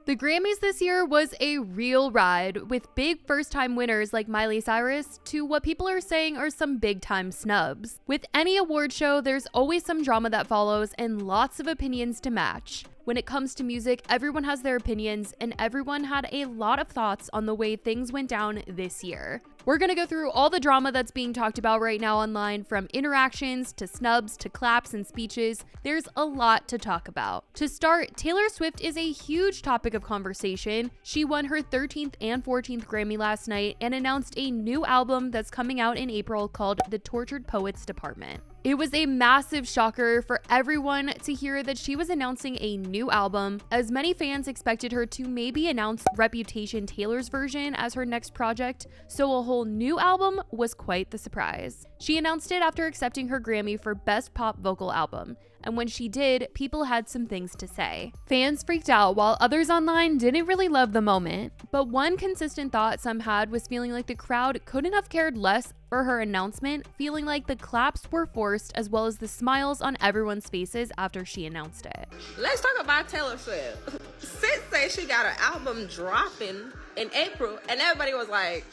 The Grammys this year was a real ride, with big first-time winners like Miley Cyrus to what people are saying are some big-time snubs. With any award show, there's always some drama that follows and lots of opinions to match. When it comes to music, everyone has their opinions, and everyone had a lot of thoughts on the way things went down this year. We're gonna go through all the drama that's being talked about right now online, from interactions to snubs to claps and speeches. There's a lot to talk about. To start, Taylor Swift is a huge topic of conversation. She won her 13th and 14th Grammy last night and announced a new album that's coming out in April called The Tortured Poets Department. It was a massive shocker for everyone to hear that she was announcing a new album, as many fans expected her to maybe announce Reputation Taylor's version as her next project, so a whole new album was quite the surprise. She announced it after accepting her Grammy for Best Pop Vocal Album, and when she did, people had some things to say. Fans freaked out while others online didn't really love the moment, but one consistent thought some had was feeling like the crowd couldn't have cared less for her announcement, feeling like the claps were forced as well as the smiles on everyone's faces after she announced it. Let's talk about Taylor Swift. Sis said she got her album dropping in April, and everybody was like,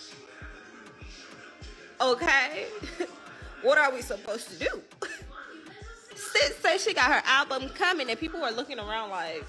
okay, what are we supposed to do? Sis said she got her album coming, and people were looking around like...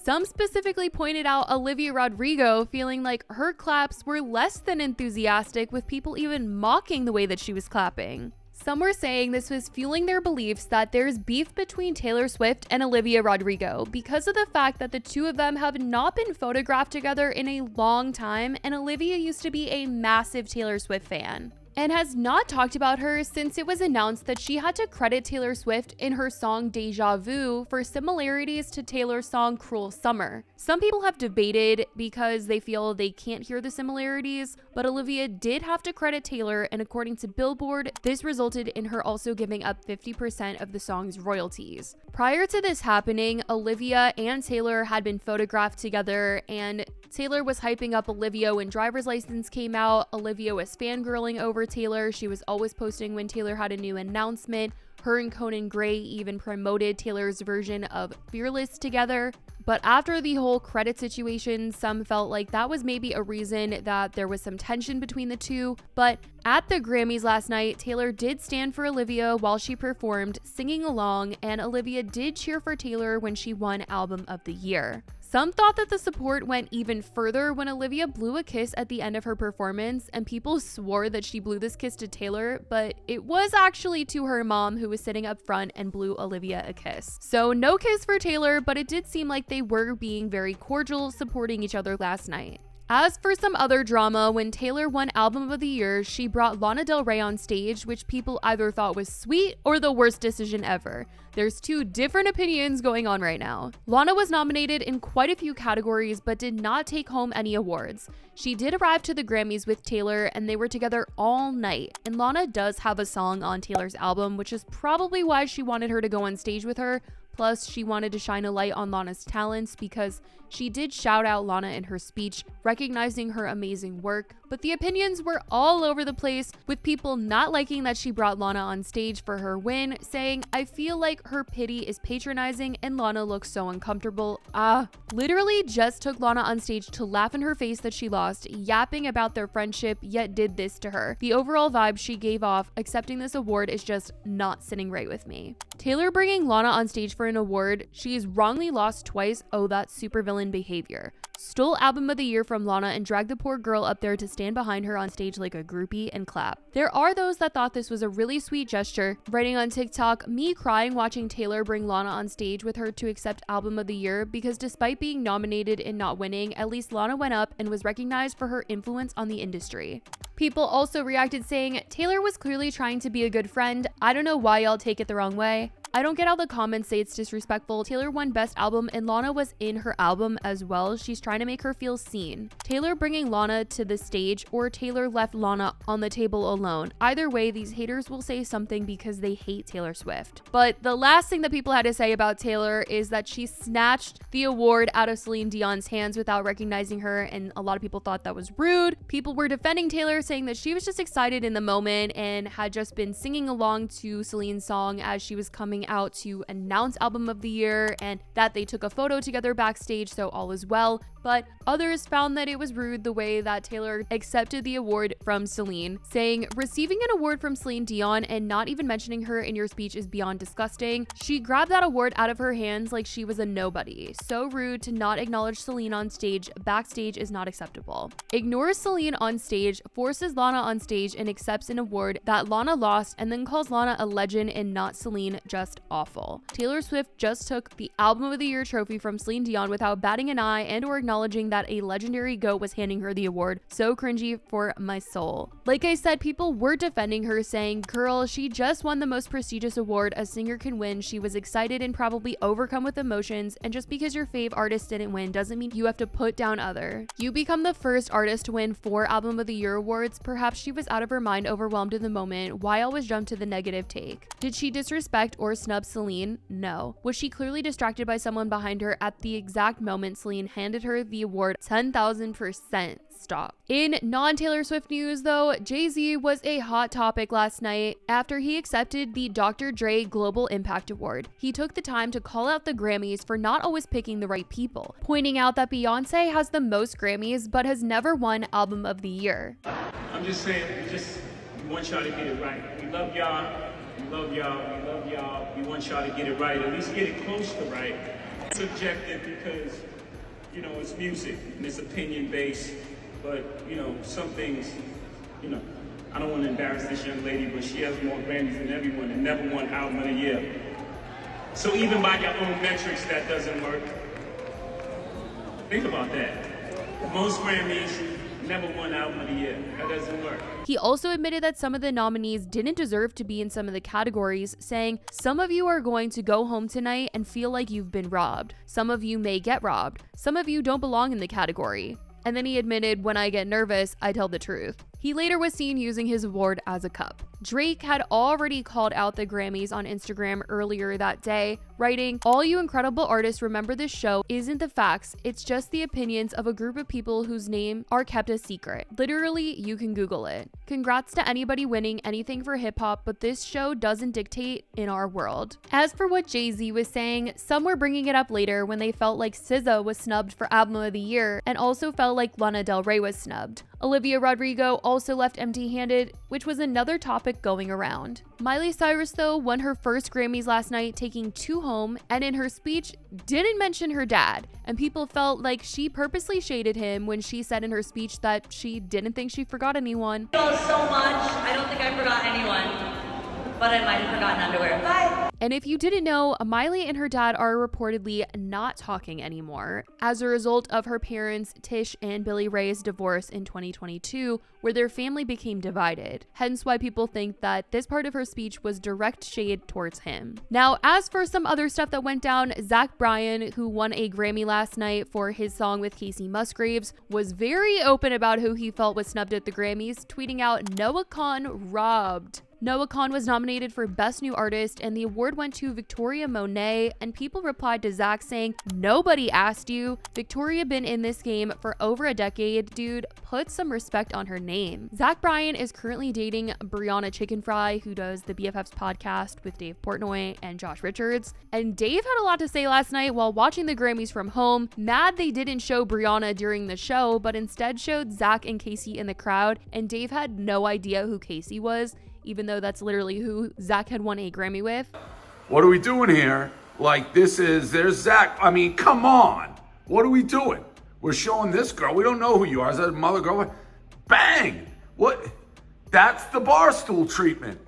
Some specifically pointed out Olivia Rodrigo feeling like her claps were less than enthusiastic, with people even mocking the way that she was clapping. Some were saying this was fueling their beliefs that there's beef between Taylor Swift and Olivia Rodrigo because of the fact that the two of them have not been photographed together in a long time, and Olivia used to be a massive Taylor Swift fan and has not talked about her since it was announced that she had to credit Taylor Swift in her song Deja Vu for similarities to Taylor's song Cruel Summer. Some people have debated because they feel they can't hear the similarities, but Olivia did have to credit Taylor, and according to Billboard, this resulted in her also giving up 50% of the song's royalties. Prior to this happening, Olivia and Taylor had been photographed together, and Taylor was hyping up Olivia when Driver's License came out. Olivia was fangirling over Taylor. She was always posting when Taylor had a new announcement. Her and Conan Gray even promoted Taylor's version of Fearless together. But after the whole credit situation, some felt like that was maybe a reason that there was some tension between the two. But at the Grammys last night, Taylor did stand for Olivia while she performed, singing along, and Olivia did cheer for Taylor when she won Album of the Year. Some thought that the support went even further when Olivia blew a kiss at the end of her performance, and people swore that she blew this kiss to Taylor, but it was actually to her mom, who was sitting up front and blew Olivia a kiss. So no kiss for Taylor, but it did seem like they were being very cordial, supporting each other last night. As for some other drama, when Taylor won Album of the Year, she brought Lana Del Rey on stage, which people either thought was sweet or the worst decision ever. There's two different opinions going on right now. Lana was nominated in quite a few categories but did not take home any awards. She did arrive to the Grammys with Taylor, and they were together all night. And Lana does have a song on Taylor's album, which is probably why she wanted her to go on stage with her. Plus, she wanted to shine a light on Lana's talents because she did shout out Lana in her speech, recognizing her amazing work. But the opinions were all over the place, with people not liking that she brought Lana on stage for her win, saying, "I feel like her pity is patronizing and Lana looks so uncomfortable." Literally just took Lana on stage to laugh in her face that she lost, yapping about their friendship, yet did this to her. The overall vibe she gave off accepting this award is just not sitting right with me. Taylor bringing Lana on stage for an award she's wrongly lost twice, oh, that's supervillain behavior. Stole Album of the Year from Lana and dragged the poor girl up there to stand behind her on stage like a groupie and clap. There are those that thought this was a really sweet gesture, writing on TikTok, "Me crying watching Taylor bring Lana on stage with her to accept Album of the Year, because despite being nominated and not winning, at least Lana went up and was recognized for her influence on the industry." People also reacted saying, "Taylor was clearly trying to be a good friend. I don't know why y'all take it the wrong way. I don't get how the comments say it's disrespectful. Taylor won Best Album and Lana was in her album as well. She's trying to make her feel seen. Taylor bringing Lana to the stage, or Taylor left Lana on the table alone. Either way, these haters will say something because they hate Taylor Swift." But the last thing that people had to say about Taylor is that she snatched the award out of Celine Dion's hands without recognizing her, and a lot of people thought that was rude. People were defending Taylor, saying that she was just excited in the moment and had just been singing along to Celine's song as she was coming coming out to announce Album of the Year and that they took a photo together backstage, so all is well. But others found that it was rude the way that Taylor accepted the award from Celine, saying, "Receiving an award from Celine Dion and not even mentioning her in your speech is beyond disgusting. She grabbed that award out of her hands like she was a nobody. So rude to not acknowledge Celine on stage. Backstage is not acceptable." Ignores Celine on stage, forces Lana on stage, and accepts an award that Lana lost, and then calls Lana a legend and not Celine. Just awful. Taylor Swift just took the Album of the Year trophy from Celine Dion without batting an eye and or acknowledging that a legendary GOAT was handing her the award. So cringy for my soul. Like I said, people were defending her, saying, "Girl, she just won the most prestigious award a singer can win. She was excited and probably overcome with emotions, and just because your fave artist didn't win doesn't mean you have to put down other. You become the first artist to win 4 Album of the Year awards. Perhaps she was out of her mind, overwhelmed in the moment. Why always jump to the negative take? Did she disrespect or snub Celine? No. Was she clearly distracted by someone behind her at the exact moment Celine handed her the award? 10,000% stop." In non-Taylor Swift news though, JayZ was a hot topic last night after he accepted the Dr. Dre Global Impact Award. He took the time to call out the Grammys for not always picking the right people, pointing out that Beyonce has the most Grammys but has never won Album of the Year. I'm just saying, we want y'all to get it right. We love y'all, we love y'all, we love y'all. We want y'all to get it right, at least get it close to right. It's subjective because, you know, it's music and it's opinion based, but, you know, some things, you know, I don't want to embarrass this young lady, but she has more Grammys than everyone and never won Album of the Year. So even by your own metrics, that doesn't work. Think about that. Most Grammys, never won Album of the Year. That doesn't work. He also admitted that some of the nominees didn't deserve to be in some of the categories, saying, "Some of you are going to go home tonight and feel like you've been robbed. Some of you may get robbed. Some of you don't belong in the category." And then he admitted, "When I get nervous, I tell the truth." He later was seen using his award as a cup. Drake had already called out the Grammys on Instagram earlier that day, writing, "All you incredible artists, remember this show isn't the facts, it's just the opinions of a group of people whose name are kept a secret. Literally, you can Google it. Congrats to anybody winning anything for hip hop, but this show doesn't dictate in our world." As for what JayZ was saying, some were bringing it up later when they felt like SZA was snubbed for Album of the Year and also felt like Lana Del Rey was snubbed. Olivia Rodrigo also left empty-handed, which was another topic going around. Miley Cyrus, though, won her first Grammys last night, taking 2 home, and in her speech didn't mention her dad, and people felt like she purposely shaded him when she said in her speech that she didn't think she forgot anyone. So much. I don't think I forgot anyone, but I might have forgotten underwear. Bye. And if you didn't know, Miley and her dad are reportedly not talking anymore as a result of her parents, Tish and Billy Ray's divorce in 2022, where their family became divided. Hence why people think that this part of her speech was direct shade towards him. Now, as for some other stuff that went down, Zach Bryan, who won a Grammy last night for his song with Casey Musgraves, was very open about who he felt was snubbed at the Grammys, tweeting out, "Noah Kahan robbed." Noah Kahan was nominated for Best New Artist, and the award went to Victoria Monet, and people replied to Zach saying, "Nobody asked you. Victoria been in this game for over a decade. Dude, put some respect on her name." Zach Bryan is currently dating Brianna Chicken Fry, who does the BFFs podcast with Dave Portnoy and Josh Richards. And Dave had a lot to say last night while watching the Grammys from home, mad they didn't show Brianna during the show, but instead showed Zach and Casey in the crowd, and Dave had no idea who Casey was, even though that's literally who Zach had won a Grammy with. "What are we doing here? Like, there's Zach. I mean, come on. What are we doing? We're showing this girl. We don't know who you are. Is that a mother, girlfriend?" Bang! What? That's the barstool treatment.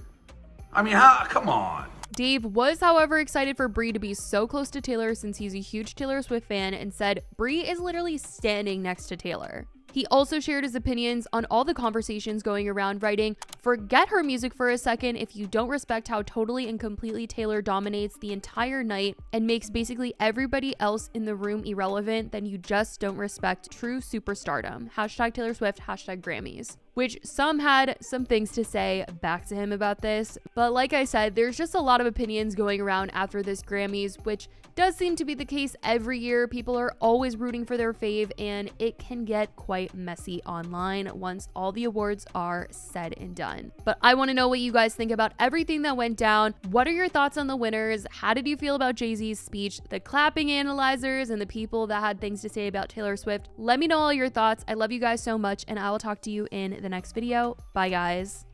I mean, come on. Dave was, however, excited for Brie to be so close to Taylor since he's a huge Taylor Swift fan, and said Brie is literally standing next to Taylor. He also shared his opinions on all the conversations going around, writing, "Forget her music for a second if you don't respect how totally and completely Taylor dominates the entire night and makes basically everybody else in the room irrelevant, then you just don't respect true superstardom. Hashtag Taylor Swift, hashtag Grammys." which some had some things to say back to him about this. But like I said, there's just a lot of opinions going around after this Grammys, which does seem to be the case every year. People are always rooting for their fave, and it can get quite messy online once all the awards are said and done. But I want to know what you guys think about everything that went down. What are your thoughts on the winners? How did you feel about JayZ's speech, the clapping analyzers, and the people that had things to say about Taylor Swift? Let me know all your thoughts. I love you guys so much, and I will talk to you in the next video. Bye, guys.